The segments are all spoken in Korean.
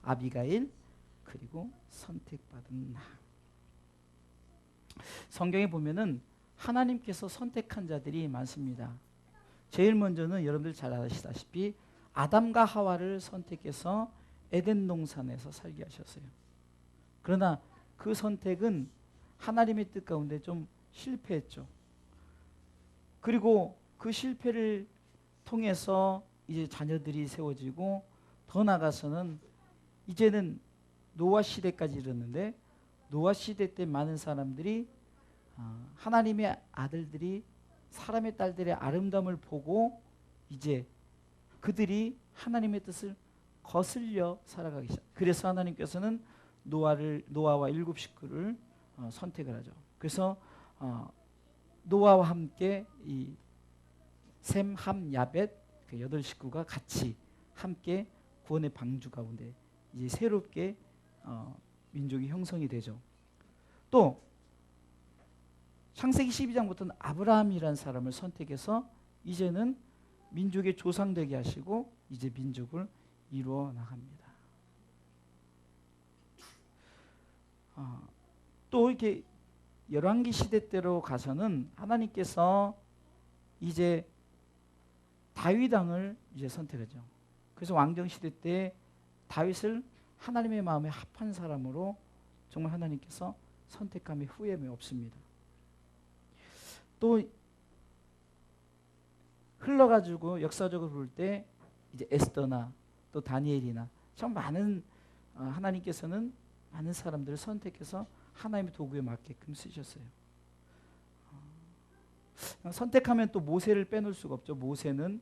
아비가일 그리고 선택받은 나. 성경에 보면은 하나님께서 선택한 자들이 많습니다. 제일 먼저는 여러분들 잘 아시다시피 아담과 하와를 선택해서 에덴 동산에서 살게 하셨어요. 그러나 그 선택은 하나님의 뜻 가운데 좀 실패했죠. 그리고 그 실패를 통해서 이제 자녀들이 세워지고 더 나아가서는 이제는 노아 시대까지 이르렀는데 노아 시대 때 많은 사람들이 하나님의 아들들이 사람의 딸들의 아름다움을 보고 이제 그들이 하나님의 뜻을 거슬려 살아가기 시작. 그래서 하나님께서는 노아와 7 식구를 선택을 하죠. 그래서 노아와 함께 이 셈, 함, 야벳 그 8 식구가 같이 함께 구원의 방주 가운데 이제 새롭게 민족이 형성이 되죠. 또 창세기 12장부터는 아브라함이라는 사람을 선택해서 이제는 민족의 조상 되게 하시고 이제 민족을 이루어 나갑니다. 또 이렇게 열왕기 시대 때로 가서는 하나님께서 이제 다윗 왕을 이제 선택하죠. 그래서 왕정 시대 때 다윗을 하나님의 마음에 합한 사람으로 정말 하나님께서 선택함에 후회함이 없습니다. 또 흘러가지고 역사적으로 볼 때 이제 에스더나 또 다니엘이나 참 많은 하나님께서는 많은 사람들을 선택해서 하나님의 도구에 맞게끔 쓰셨어요. 선택하면 또 모세를 빼놓을 수가 없죠. 모세는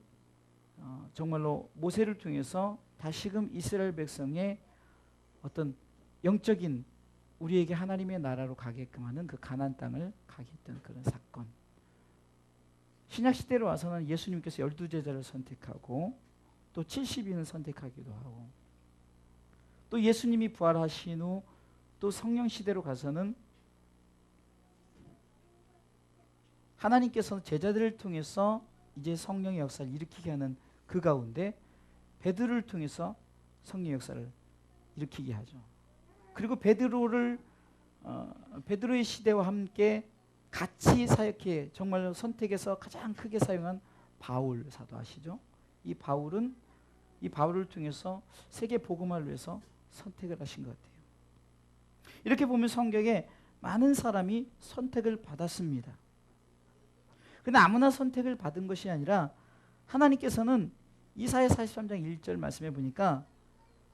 정말로 모세를 통해서 다시금 이스라엘 백성의 어떤 영적인 우리에게 하나님의 나라로 가게끔 하는 그 가나안 땅을 가게 했던 그런 사건. 신약 시대로 와서는 예수님께서 12 제자를 선택하고 또 70인을 선택하기도 하고 또 예수님이 부활하신 후 또 성령 시대로 가서는 하나님께서 제자들을 통해서 이제 성령의 역사를 일으키게 하는 그 가운데 베드로를 통해서 성령의 역사를 일으키게 하죠. 그리고 베드로의 시대와 함께 같이 사역해 정말로 선택해서 가장 크게 사용한 바울 사도 아시죠? 이 바울을 통해서 세계 복음화를 위해서 선택을 하신 것 같아요. 이렇게 보면 성경에 많은 사람이 선택을 받았습니다. 그런데 아무나 선택을 받은 것이 아니라 하나님께서는 이사야 43장 1절 말씀해 보니까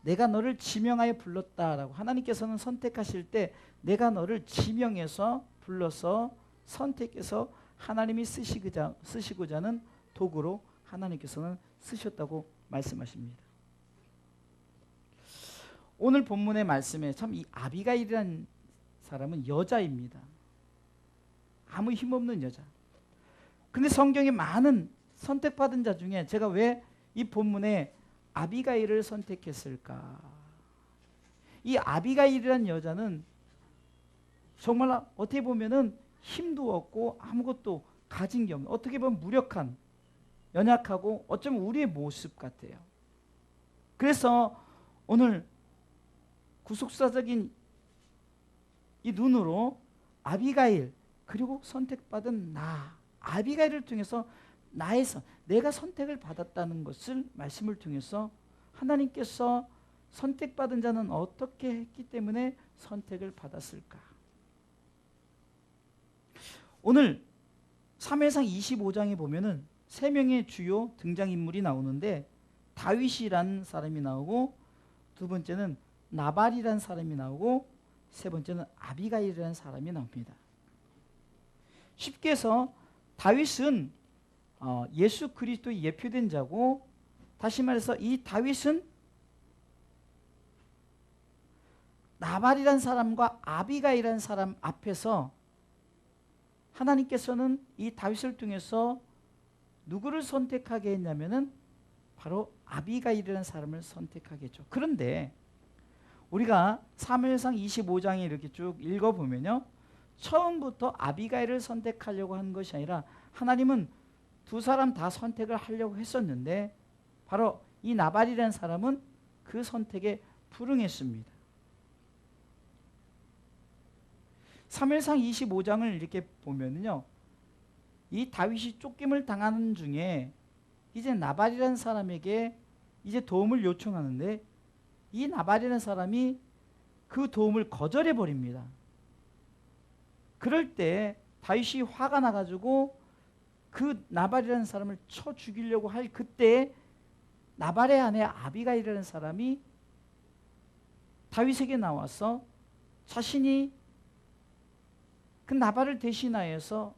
내가 너를 지명하여 불렀다라고 하나님께서는 선택하실 때 내가 너를 지명해서 불러서 선택해서 하나님이 쓰시고자 하는 도구로 하나님께서는 쓰셨다고 말씀하십니다. 오늘 본문의 말씀에 참 이 아비가일이라는 사람은 여자입니다. 아무 힘없는 여자. 근데 성경에 많은 선택받은 자 중에 제가 왜 이 본문에 아비가일을 선택했을까? 이 아비가일이라는 여자는 정말 어떻게 보면은 힘도 없고 아무것도 가진 게 없는, 어떻게 보면 무력한, 연약하고 어쩌면 우리의 모습 같아요. 그래서 오늘 구속사적인 이 눈으로 아비가일 그리고 선택받은 나, 아비가일을 통해서 내가 선택을 받았다는 것을 말씀을 통해서 하나님께서 선택받은 자는 어떻게 했기 때문에 선택을 받았을까? 오늘 사무엘상 25장에 보면은 3명의 주요 등장인물이 나오는데 다윗이라는 사람이 나오고 두 번째는 나발이라는 사람이 나오고 세 번째는 아비가일이라는 사람이 나옵니다. 쉽게 해서 다윗은 예수 그리스도의 예표된 자고, 다시 말해서 이 다윗은 나발이라는 사람과 아비가일이라는 사람 앞에서 하나님께서는 이 다윗을 통해서 누구를 선택하게 했냐면은 바로 아비가일이라는 사람을 선택하게 했죠. 그런데 우리가 사무엘상 25장에 이렇게 쭉 읽어보면요, 처음부터 아비가일을 선택하려고 한 것이 아니라 하나님은 두 사람 다 선택을 하려고 했었는데 바로 이 나발이라는 사람은 그 선택에 불응했습니다. 사무엘상 25장을 이렇게 보면요, 이 다윗이 쫓김을 당하는 중에 이제 나발이라는 사람에게 이제 도움을 요청하는데, 이 나발이라는 사람이 그 도움을 거절해 버립니다. 그럴 때 다윗이 화가 나가지고 그 나발이라는 사람을 쳐 죽이려고 할 그때 나발의 아내 아비가일이라는 사람이 다윗에게 나와서 자신이 그 나발을 대신하여서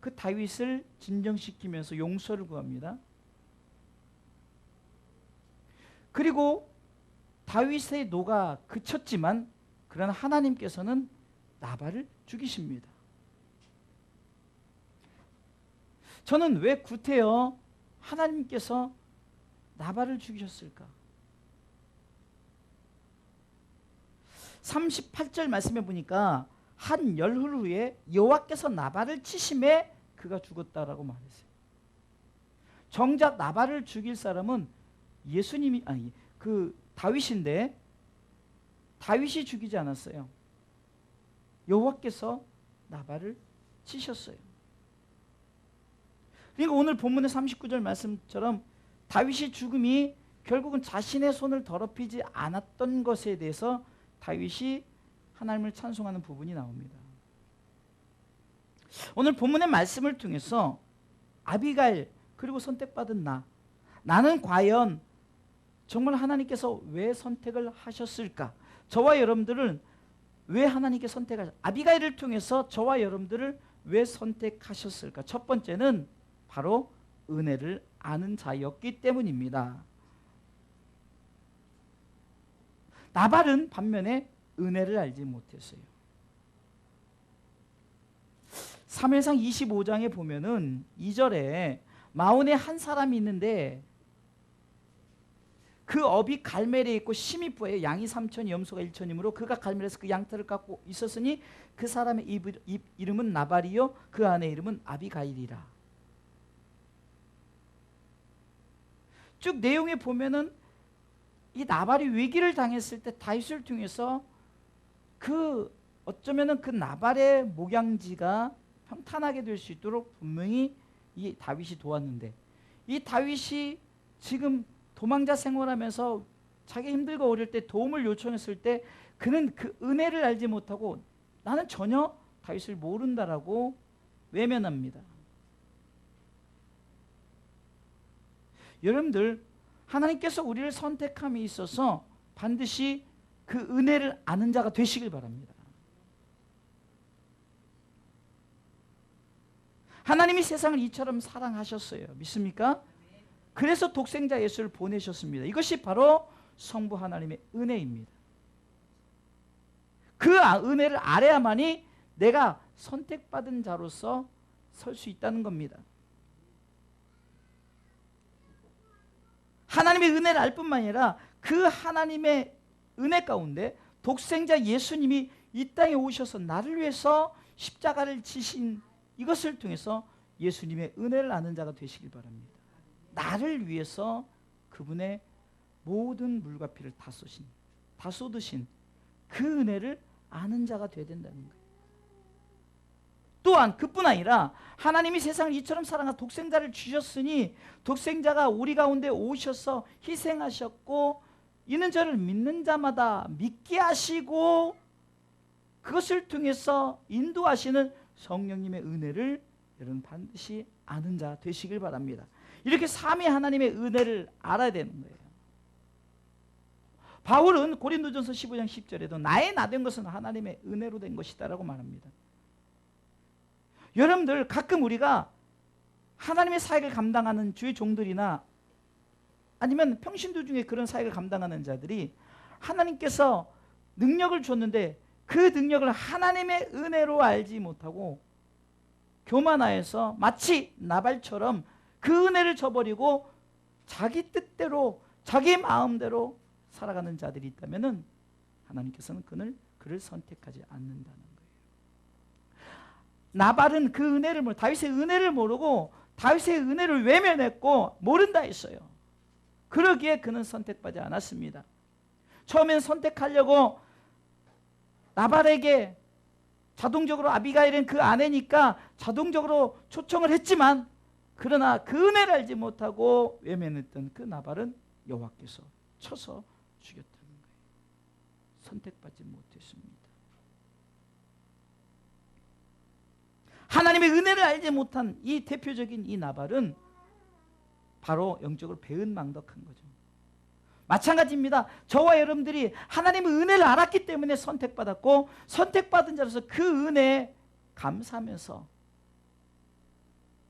그 다윗을 진정시키면서 용서를 구합니다. 그리고 다윗의 노가 그쳤지만 그러나 하나님께서는 나발을 죽이십니다. 저는 왜 구태여 하나님께서 나발을 죽이셨을까? 38절 말씀해 보니까 한 열흘 후에 여호와께서 나발을 치심에 그가 죽었다라고 말했어요. 정작 나발을 죽일 사람은 예수님이 아니 그 다윗인데 다윗이 죽이지 않았어요. 여호와께서 나발을 치셨어요. 그러니까 오늘 본문의 39절 말씀처럼 다윗의 죽음이 결국은 자신의 손을 더럽히지 않았던 것에 대해서 다윗이 하나님을 찬송하는 부분이 나옵니다. 오늘 본문의 말씀을 통해서 아비가일 그리고 선택받은 나는 과연 정말 하나님께서 왜 선택을 하셨을까? 저와 여러분들은 왜 하나님께 아비가일을 통해서 저와 여러분들을 왜 선택하셨을까? 첫 번째는 바로 은혜를 아는 자였기 때문입니다. 나발은 반면에 은혜를 알지 못했어요. 사무엘상 25장에 보면은 2절에 마온에 한 사람이 있는데 그 업이 갈멜에 있고 심이 부에 양이 3,000 염소가 1,000이므로 그가 갈멜에서 그 양털을 갖고 있었으니 그 사람의 이름은 나발이요 그 아내 이름은 아비가일이라. 쭉 내용에 보면은 이 나발이 위기를 당했을 때 다윗을 통해서 어쩌면은 그 나발의 목양지가 평탄하게 될 수 있도록 분명히 이 다윗이 도왔는데, 이 다윗이 지금 도망자 생활하면서 자기 힘들고 어릴 때 도움을 요청했을 때 그는 그 은혜를 알지 못하고 나는 전혀 다윗을 모른다라고 외면합니다. 여러분들, 하나님께서 우리를 선택함에 있어서 반드시 그 은혜를 아는 자가 되시길 바랍니다. 하나님이 세상을 이처럼 사랑하셨어요. 믿습니까? 그래서 독생자 예수를 보내셨습니다. 이것이 바로 성부 하나님의 은혜입니다. 그 은혜를 알아야만이 내가 선택받은 자로서 설 수 있다는 겁니다. 하나님의 은혜를 알 뿐만 아니라 그 하나님의 은혜 가운데 독생자 예수님이 이 땅에 오셔서 나를 위해서 십자가를 지신 이것을 통해서 예수님의 은혜를 아는 자가 되시길 바랍니다. 나를 위해서 그분의 모든 물과 피를 다 쏟으신 그 은혜를 아는 자가 되어야 된다는 거예요. 또한 그뿐 아니라 하나님이 세상을 이처럼 사랑하사 독생자를 주셨으니 독생자가 우리 가운데 오셔서 희생하셨고 이는 저를 믿는 자마다 믿게 하시고 그것을 통해서 인도하시는 성령님의 은혜를 여러분 반드시 아는 자 되시길 바랍니다. 이렇게 삼위 하나님의 은혜를 알아야 되는 거예요. 바울은 고린도전서 15장 10절에도 나의 나 된 것은 하나님의 은혜로 된 것이다 라고 말합니다. 여러분들, 가끔 우리가 하나님의 사역을 감당하는 주의 종들이나 아니면 평신도 중에 그런 사역을 감당하는 자들이 하나님께서 능력을 줬는데 그 능력을 하나님의 은혜로 알지 못하고 교만하여서 마치 나발처럼 그 은혜를 저버리고 자기 뜻대로 자기 마음대로 살아가는 자들이 있다면 하나님께서는 그를 선택하지 않는다는 거예요. 나발은 그 은혜를 다윗의 은혜를 모르고 다윗의 은혜를 외면했고 모른다 했어요. 그러기에 그는 선택받지 않았습니다. 처음엔 선택하려고 나발에게 자동적으로, 아비가일은 그 아내니까 자동적으로 초청을 했지만, 그러나 그 은혜를 알지 못하고 외면했던 그 나발은 여호와께서 쳐서 죽였다는 거예요. 선택받지 못했습니다. 하나님의 은혜를 알지 못한 이 대표적인 이 나발은 바로 영적으로 배은망덕한 거죠. 마찬가지입니다. 저와 여러분들이 하나님의 은혜를 알았기 때문에 선택받았고, 선택받은 자로서 그 은혜에 감사하면서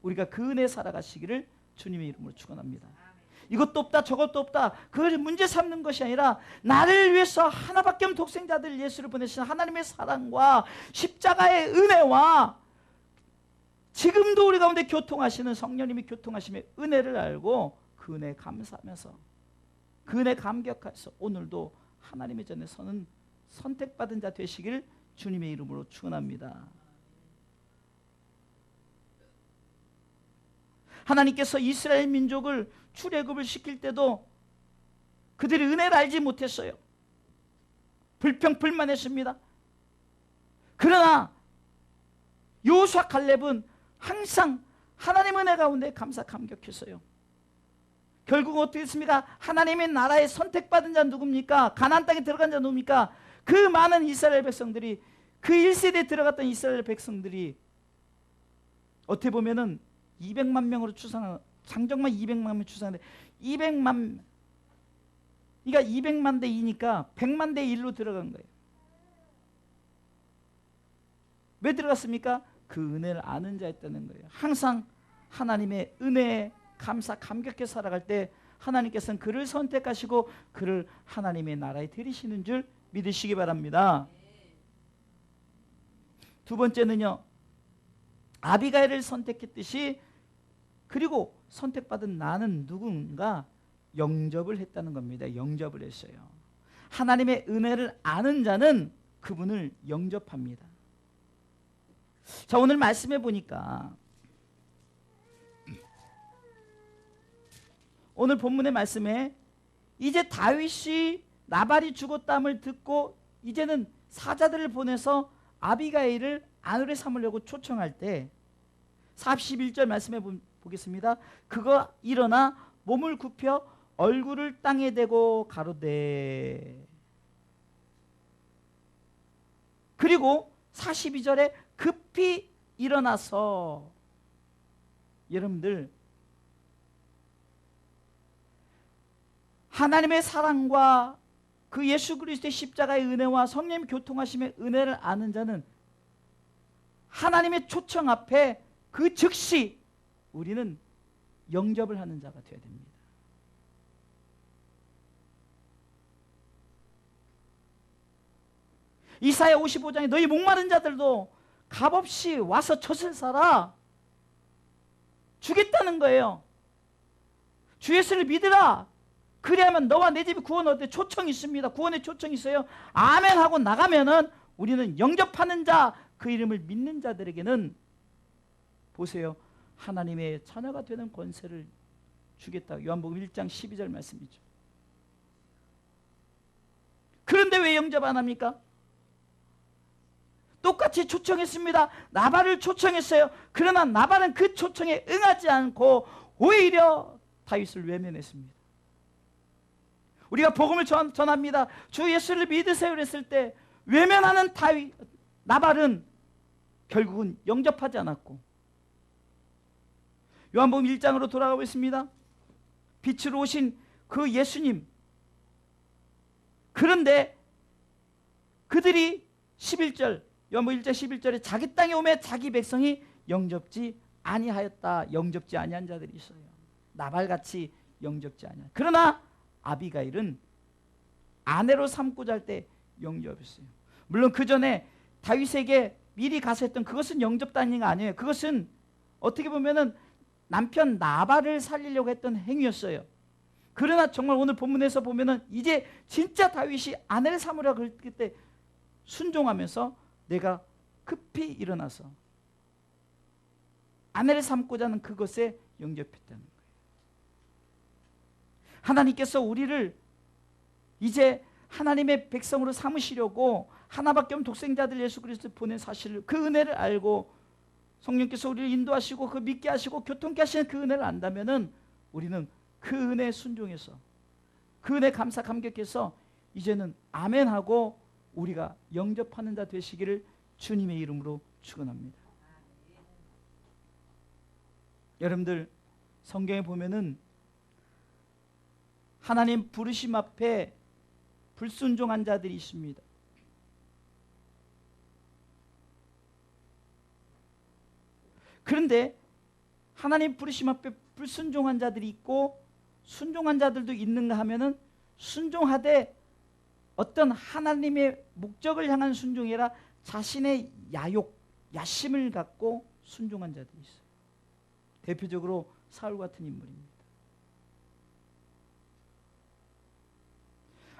우리가 그 은혜에 살아가시기를 주님의 이름으로 축원합니다. 이것도 없다 저것도 없다 그걸 문제 삼는 것이 아니라, 나를 위해서 하나밖에 없는 독생자들 예수를 보내신 하나님의 사랑과 십자가의 은혜와 지금도 우리 가운데 교통하시는 성령님이 교통하심의 은혜를 알고 그 은혜에 감사하면서, 그 은혜에 감격해서 오늘도 하나님의 전에 서는 선택받은 자 되시길 주님의 이름으로 축원합니다. 하나님께서 이스라엘 민족을 출애굽을 시킬 때도 그들이 은혜를 알지 못했어요. 불평불만했습니다. 그러나 여호수아 갈렙은 항상 하나님 은혜 가운데 감사 감격했어요. 결국 어떻게 했습니까? 하나님의 나라에 선택받은 자 누굽니까? 가나안 땅에 들어간 자 누굽니까? 그 많은 이스라엘 백성들이, 그 1세대에 들어갔던 이스라엘 백성들이 어떻게 보면은 200만 명으로 추산한, 장정만 200만 명 추산하는데 200만, 그러니까 200만 대 2니까 100만 대 1로 들어간 거예요. 왜 들어갔습니까? 그 은혜를 아는 자였다는 거예요. 항상 하나님의 은혜에 감사 감격해 살아갈 때 하나님께서는 그를 선택하시고 그를 하나님의 나라에 들이시는 줄 믿으시기 바랍니다. 두 번째는요, 아비가일을 선택했듯이, 그리고 선택받은 나는 누군가 영접을 했다는 겁니다. 영접을 했어요. 하나님의 은혜를 아는 자는 그분을 영접합니다. 자, 오늘 말씀해 보니까, 오늘 본문의 말씀에 이제 다윗이 나발이 죽었다함을 듣고 이제는 사자들을 보내서 아비가일을 아내로 삼으려고 초청할 때 41절 말씀해 보겠습니다. 그가 일어나 몸을 굽혀 얼굴을 땅에 대고 가로되, 그리고 42절에 급히 일어나서, 여러분들 하나님의 사랑과 그 예수 그리스도의 십자가의 은혜와 성령님 교통하심의 은혜를 아는 자는 하나님의 초청 앞에 그 즉시 우리는 영접을 하는 자가 되어야 됩니다. 이사야 55장에 너희 목마른 자들도 값없이 와서 젖을 사라 주겠다는 거예요. 주 예수를 믿으라. 그래야만 너와 내 집이 구원 얻을 초청이 있습니다. 구원의 초청이 있어요. 아멘 하고 나가면은 우리는 영접하는 자, 그 이름을 믿는 자들에게는 보세요, 하나님의 자녀가 되는 권세를 주겠다. 요한복음 1장 12절 말씀이죠. 그런데 왜 영접 안 합니까? 똑같이 초청했습니다. 나발을 초청했어요. 그러나 나발은 그 초청에 응하지 않고 오히려 다윗을 외면했습니다. 우리가 복음을 전합니다. 주 예수를 믿으세요 그랬을 때 외면하는 나발은 결국은 영접하지 않았고, 요한복음 1장으로 돌아가고 있습니다. 빛으로 오신 그 예수님, 그런데 그들이 11절, 요한복음 1장 11절에 자기 땅에 오매 자기 백성이 영접지 아니하였다. 영접지 아니한 자들이 있어요. 나발같이 영접지 아니한. 그러나 아비가일은 아내로 삼고자 할 때 영접했어요. 물론 그 전에 다윗에게 미리 가서 했던 그것은 영접단위가 아니에요. 그것은 어떻게 보면은 남편 나발을 살리려고 했던 행위였어요. 그러나 정말 오늘 본문에서 보면은 이제 진짜 다윗이 아내를 삼으려고 했을 때 순종하면서 내가 급히 일어나서 아내를 삼고자 하는 그것에 영접했다는 거예요. 하나님께서 우리를 이제 하나님의 백성으로 삼으시려고 하나밖에 없는 독생자들 예수 그리스도 보낸 사실을, 그 은혜를 알고 성령께서 우리를 인도하시고 그 믿게 하시고 교통케 하시는 그 은혜를 안다면은 우리는 그 은혜에 순종해서 그 은혜 감사 감격해서 이제는 아멘하고 우리가 영접하는 자 되시기를 주님의 이름으로 축원합니다. 여러분들 성경에 보면은 하나님 부르심 앞에 불순종한 자들이 있습니다. 그런데 하나님 부르심 앞에 불순종한 자들이 있고 순종한 자들도 있는가 하면은 순종하되 어떤 하나님의 목적을 향한 순종이 아니라 자신의 야욕, 야심을 갖고 순종한 자들이 있어요. 대표적으로 사울 같은 인물입니다.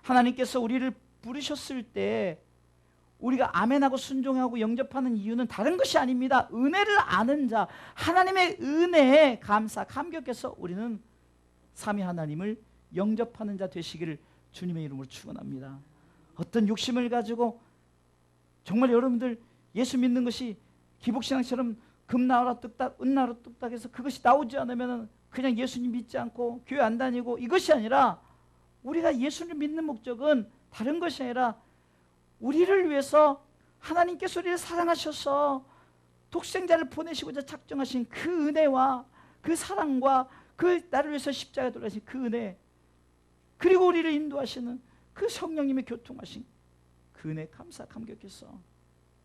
하나님께서 우리를 부르셨을 때 우리가 아멘하고 순종하고 영접하는 이유는 다른 것이 아닙니다. 은혜를 아는 자, 하나님의 은혜에 감사, 감격해서 우리는 삼위 하나님을 영접하는 자 되시기를 주님의 이름으로 축원합니다. 어떤 욕심을 가지고 정말 여러분들 예수 믿는 것이 기복신앙처럼 금 나오라 뚝딱, 은 나오라 뚝딱 해서 그것이 나오지 않으면 그냥 예수님 믿지 않고 교회 안 다니고 이것이 아니라 우리가 예수를 믿는 목적은 다른 것이 아니라 우리를 위해서 하나님께서 우리를 사랑하셔서 독생자를 보내시고자 작정하신 그 은혜와 그 사랑과 그 나를 위해서 십자가에 돌아가신 그 은혜, 그리고 우리를 인도하시는 그 성령님의 교통하신 그 은혜 감사 감격해서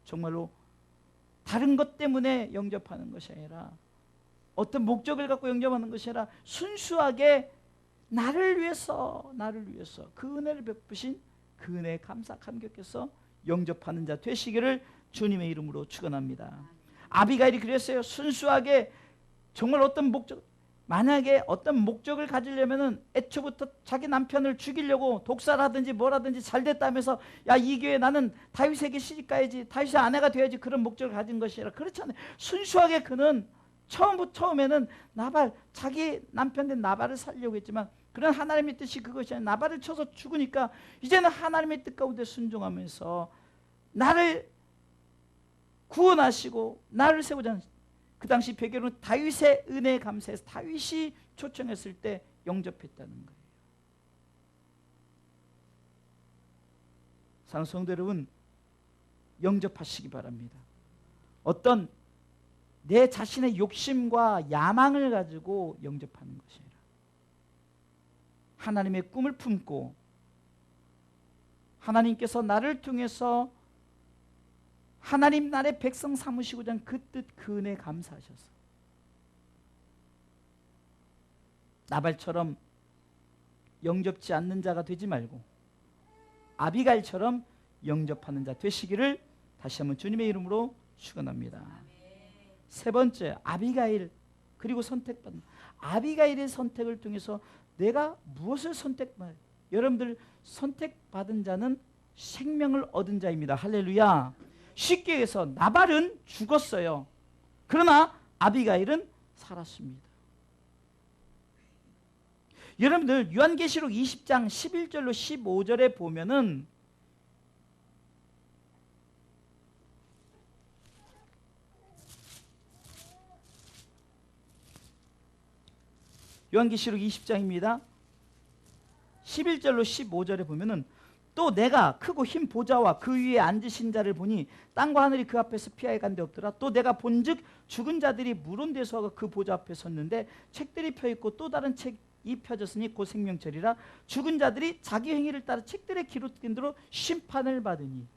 정말로 다른 것 때문에 영접하는 것이 아니라 어떤 목적을 갖고 영접하는 것이 아니라 순수하게 나를 위해서 그 은혜를 베푸신 그 은혜에 감사 감격해서 영접하는 자 되시기를 주님의 이름으로 축원합니다. 아비가일이 그랬어요. 순수하게 정말 어떤 목적, 만약에 어떤 목적을 가지려면은 애초부터 자기 남편을 죽이려고 독사라든지 뭐라든지 잘 됐다면서 야, 이 교회 나는 다윗에게 시집가야지, 다윗의 아내가 되어야지, 그런 목적을 가진 것이 아니라 그렇지 않아요. 순수하게 그는 처음에는 나발, 자기 남편 된 나발을 살려고 했지만 그런 하나님의 뜻이 그것이 아니라 나발을 쳐서 죽으니까 이제는 하나님의 뜻 가운데 순종하면서 나를 구원하시고 나를 세우자 하는, 그 당시 배경은 다윗의 은혜에 감사해서 다윗이 초청했을 때 영접했다는 거예요. 사랑하는 성도 여러분, 영접하시기 바랍니다. 어떤 내 자신의 욕심과 야망을 가지고 영접하는 것이 아니라 하나님의 꿈을 품고 하나님께서 나를 통해서 하나님 나라의 백성 삼으시고자 한 그 뜻, 그 은혜에 감사하셔서 나발처럼 영접지 않는 자가 되지 말고 아비가일처럼 영접하는 자 되시기를 다시 한번 주님의 이름으로 축원합니다. 세 번째, 아비가일, 그리고 선택받는 아비가일의 선택을 통해서 내가 무엇을 선택받아요? 여러분들 선택받은 자는 생명을 얻은 자입니다. 할렐루야. 쉽게 해서 나발은 죽었어요. 그러나 아비가일은 살았습니다. 여러분들 요한계시록 20장 11절로 15절에 보면은 요한계시록 20장입니다. 11절로 15절에 보면은 또 내가 크고 흰 보좌와 그 위에 앉으신 자를 보니 땅과 하늘이 그 앞에서 피하여 간 데 없더라. 또 내가 본즉 죽은 자들이 물은 데서 그 보좌 앞에 섰는데 책들이 펴있고 또 다른 책이 펴졌으니 곧 생명철이라. 죽은 자들이 자기 행위를 따라 책들에 기록된 대로 심판을 받으니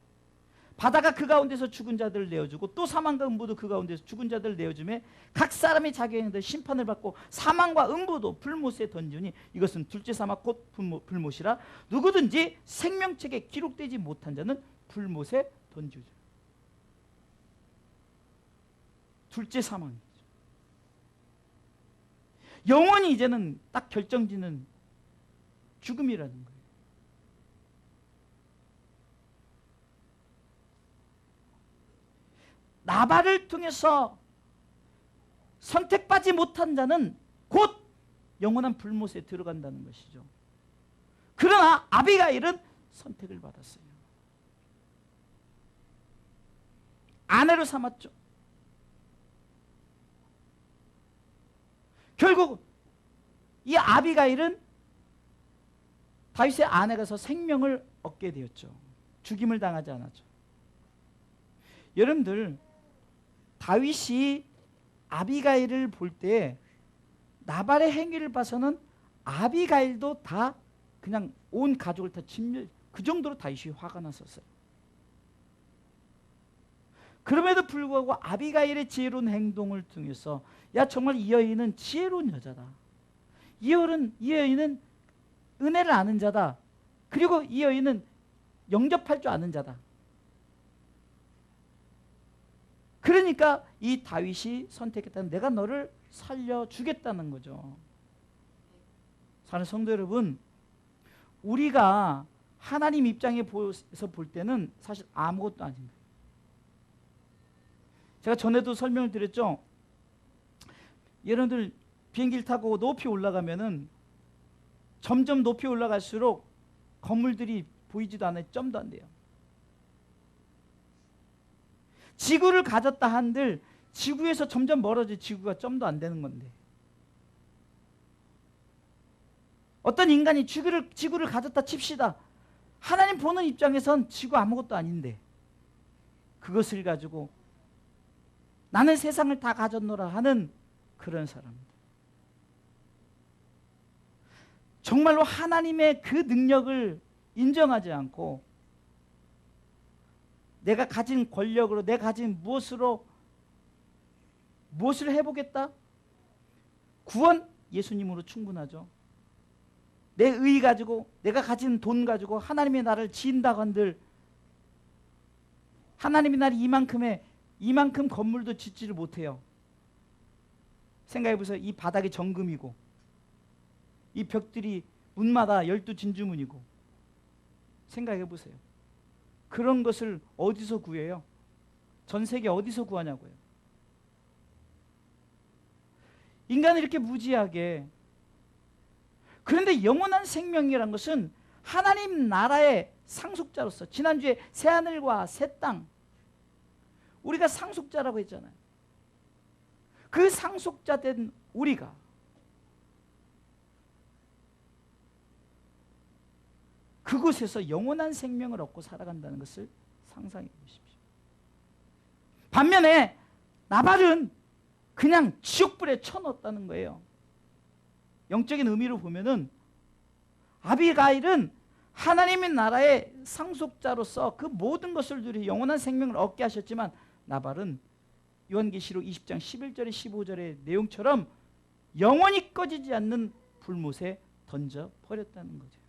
바다가 그 가운데서 죽은 자들을 내어주고 또 사망과 음부도 그 가운데서 죽은 자들을 내어주매 각 사람이 자기 행위대로 심판을 받고 사망과 음부도 불못에 던지니 이것은 둘째 사막 곧 불못이라. 누구든지 생명책에 기록되지 못한 자는 불못에 던지죠. 둘째 사망이죠. 영원히 이제는 딱 결정지는 죽음이라는 거예요. 나발을 통해서 선택받지 못한 자는 곧 영원한 불못에 들어간다는 것이죠. 그러나 아비가일은 선택을 받았어요. 아내로 삼았죠. 결국 이 아비가일은 다윗의 아내가서 생명을 얻게 되었죠. 죽임을 당하지 않았죠. 여러분들, 다윗이 아비가일을 볼 때 나발의 행위를 봐서는 아비가일도 다 그냥 온 가족을 다 그 정도로 다윗이 화가 났었어요. 그럼에도 불구하고 아비가일의 지혜로운 행동을 통해서 야, 정말 이 여인은 지혜로운 여자다. 이 여인은 은혜를 아는 자다. 그리고 이 여인은 영접할 줄 아는 자다. 그러니까 이 다윗이 선택했다는, 내가 너를 살려주겠다는 거죠. 사랑하는 성도 여러분, 우리가 하나님 입장에서 볼 때는 사실 아무것도 아닙니다. 제가 전에도 설명을 드렸죠. 여러분들 비행기를 타고 높이 올라가면은 점점 높이 올라갈수록 건물들이 보이지도 않아요. 점도 안 돼요. 지구를 가졌다 한들 지구에서 점점 멀어져 지구가 점도 안 되는 건데, 어떤 인간이 지구를 가졌다 칩시다. 하나님 보는 입장에선 지구 아무것도 아닌데 그것을 가지고 나는 세상을 다 가졌노라 하는 그런 사람들. 정말로 하나님의 그 능력을 인정하지 않고 내가 가진 권력으로, 내가 가진 무엇을 해보겠다? 구원 예수님으로 충분하죠. 내 의 가지고, 내가 가진 돈 가지고 하나님의 나라를 지은다고 한들 하나님의 나라 이만큼 건물도 짓지를 못해요. 생각해보세요. 이 바닥이 정금이고 이 벽들이 문마다 12진주문이고, 생각해보세요. 그런 것을 어디서 구해요? 전 세계 어디서 구하냐고요. 인간은 이렇게 무지하게. 그런데 영원한 생명이라는 것은 하나님 나라의 상속자로서, 지난주에 새하늘과 새 땅, 우리가 상속자라고 했잖아요. 그 상속자 된 우리가 그곳에서 영원한 생명을 얻고 살아간다는 것을 상상해 보십시오. 반면에 나발은 그냥 지옥불에 쳐넣었다는 거예요. 영적인 의미로 보면은 아비가일은 하나님의 나라의 상속자로서 그 모든 것을 누리 영원한 생명을 얻게 하셨지만, 나발은 요한계시록 20장 11절에 15절의 내용처럼 영원히 꺼지지 않는 불못에 던져 버렸다는 거죠.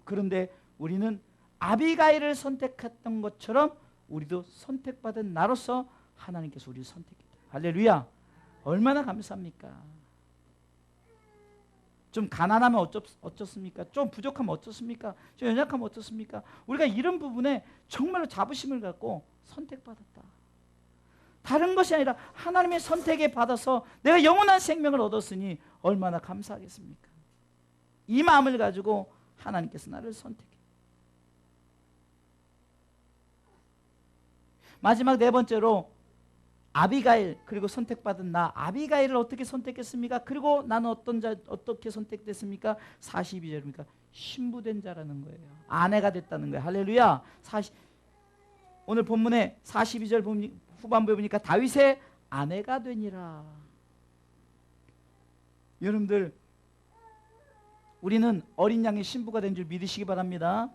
그런데 우리는 아비가일을 선택했던 것처럼 우리도 선택받은 나로서 하나님께서 우리를 선택했다. 할렐루야. 얼마나 감사합니까? 좀 가난하면 어쩌습니까? 좀 부족하면 어쩌습니까? 좀 연약하면 어쩌습니까? 우리가 이런 부분에 정말로 자부심을 갖고 선택받았다. 다른 것이 아니라 하나님의 선택에 받아서 내가 영원한 생명을 얻었으니 얼마나 감사하겠습니까? 이 마음을 가지고 하나님께서 나를 선택해. 마지막 네 번째로 아비가일, 그리고 선택받은 나 아비가일을 어떻게 선택했습니까? 그리고 나는 어떻게 선택됐습니까? 42절입니까? 신부된 자라는 거예요. 아내가 됐다는 거예요. 할렐루야. 오늘 본문에 42절 후반부에 보니까 다윗의 아내가 되니라. 여러분들, 우리는 어린 양의 신부가 된 줄 믿으시기 바랍니다.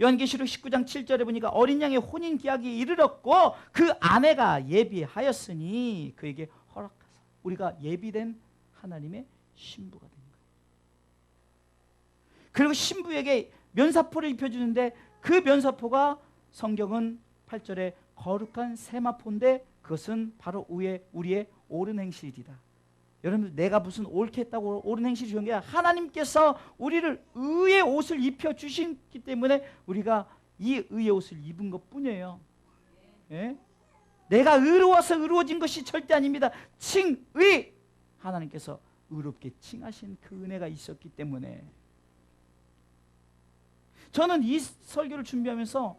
요한계시록 19장 7절에 보니까 어린 양의 혼인 기약이 이르렀고 그 아내가 예비하였으니 그에게 허락하사. 우리가 예비된 하나님의 신부가 된 거예요. 그리고 신부에게 면사포를 입혀주는데 그 면사포가 성경은 8절에 거룩한 세마포인데 그것은 바로 우리의 옳은 행실이다. 여러분들, 내가 무슨 옳게 했다고 옳은 행실이 좋은 게 아니라 하나님께서 우리를 의의 옷을 입혀주시기 때문에 우리가 이 의의 옷을 입은 것 뿐이에요. 예? 내가 의로워서 의로워진 것이 절대 아닙니다. 칭의, 하나님께서 의롭게 칭하신 그 은혜가 있었기 때문에. 저는 이 설교를 준비하면서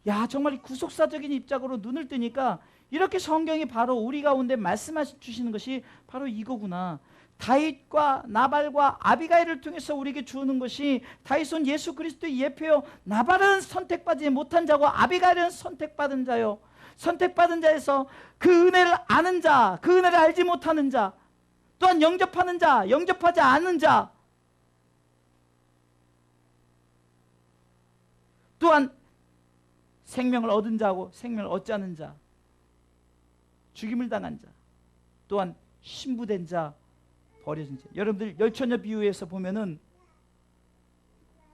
야, 정말 이 구속사적인 입장으로 눈을 뜨니까 이렇게 성경이 바로 우리 가운데 말씀하시 주시는 것이 바로 이거구나. 다윗과 나발과 아비가일을 통해서 우리에게 주는 것이, 다윗은 예수 그리스도의 예표요, 나발은 선택받지 못한 자고 아비가일은 선택받은 자요. 선택받은 자에서 그 은혜를 아는 자, 그 은혜를 알지 못하는 자, 또한 영접하는 자, 영접하지 않는 자, 또한 생명을 얻은 자하고 생명을 얻지 않은 자, 죽임을 당한 자, 또한 신부된 자, 버려진 자. 여러분들 열처녀 비유에서 보면은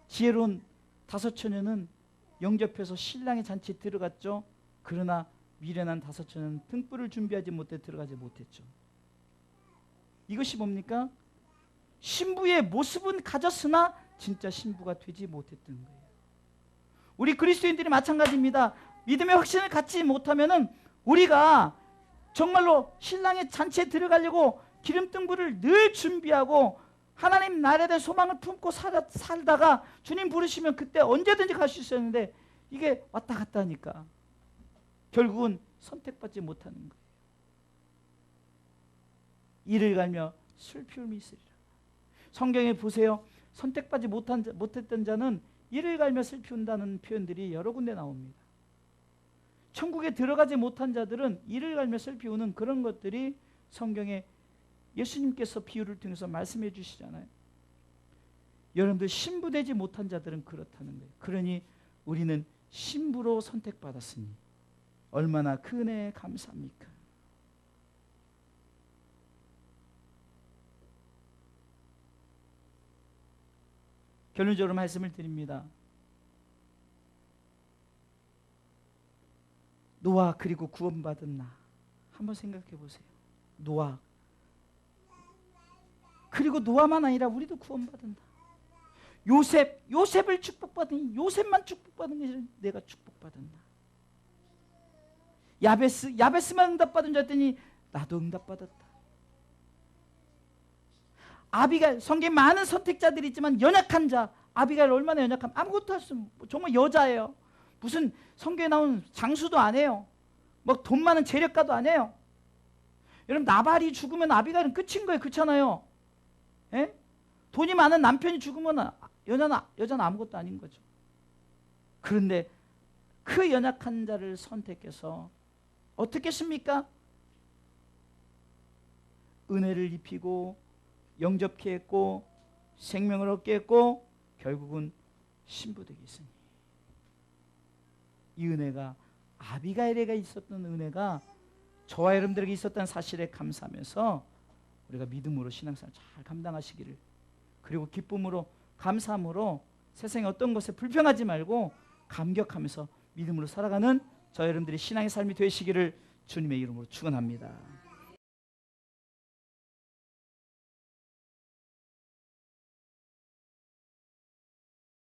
지혜로운 다섯 처녀는 영접해서 신랑의 잔치에 들어갔죠. 그러나 미련한 다섯 처녀는 등불을 준비하지 못해 들어가지 못했죠. 이것이 뭡니까? 신부의 모습은 가졌으나 진짜 신부가 되지 못했던 거예요. 우리 그리스도인들이 마찬가지입니다. 믿음의 확신을 갖지 못하면은 우리가 정말로 신랑의 잔치에 들어가려고 기름등불을 늘 준비하고 하나님 나라에 대한 소망을 품고 살다가 주님 부르시면 그때 언제든지 갈 수 있었는데 이게 왔다 갔다 하니까 결국은 선택받지 못하는 거예요. 이를 갈며 슬픔이 있으리라. 성경에 보세요. 선택받지 못했던 자는 이를 갈며 슬픈다는 표현들이 여러 군데 나옵니다. 천국에 들어가지 못한 자들은 이를 갈며 슬피우는 그런 것들이 성경에 예수님께서 비유를 통해서 말씀해 주시잖아요. 여러분들 신부되지 못한 자들은 그렇다는 거예요. 그러니 우리는 신부로 선택받았으니 얼마나 그 은혜에 감사합니까? 결론적으로 말씀을 드립니다. 노아 그리고 구원받은 나 한번 생각해 보세요. 노아 그리고 노아만 아니라 우리도 구원받은다. 요셉을 축복받으니 요셉만 축복받은 게 내가 축복받았나. 야베스만 응답받은 줄 알았더니 나도 응답받았다. 아비가일, 성경에 많은 선택자들이 있지만 연약한 자, 아비가일 얼마나 연약함. 아무것도 할 수 없는, 정말 여자예요. 무슨 성경에 나온 장수도 안 해요. 뭐 돈 많은 재력가도 안 해요. 여러분 나발이 죽으면 아비가일은 끝인 거예요. 그렇잖아요. 예? 돈이 많은 남편이 죽으면 여자는 아무것도 아닌 거죠. 그런데 그 연약한 자를 선택해서 어떻게 했습니까? 은혜를 입히고 영접케 했고 생명을 얻게 했고 결국은 신부되게 했으니 이 은혜가 아비가일에게 있었던 은혜가 저와 여러분들에게 있었다는 사실에 감사하면서 우리가 믿음으로 신앙생활 잘 감당하시기를, 그리고 기쁨으로 감사함으로 세상에 어떤 것에 불평하지 말고 감격하면서 믿음으로 살아가는 저 여러분들의 신앙의 삶이 되시기를 주님의 이름으로 축원합니다.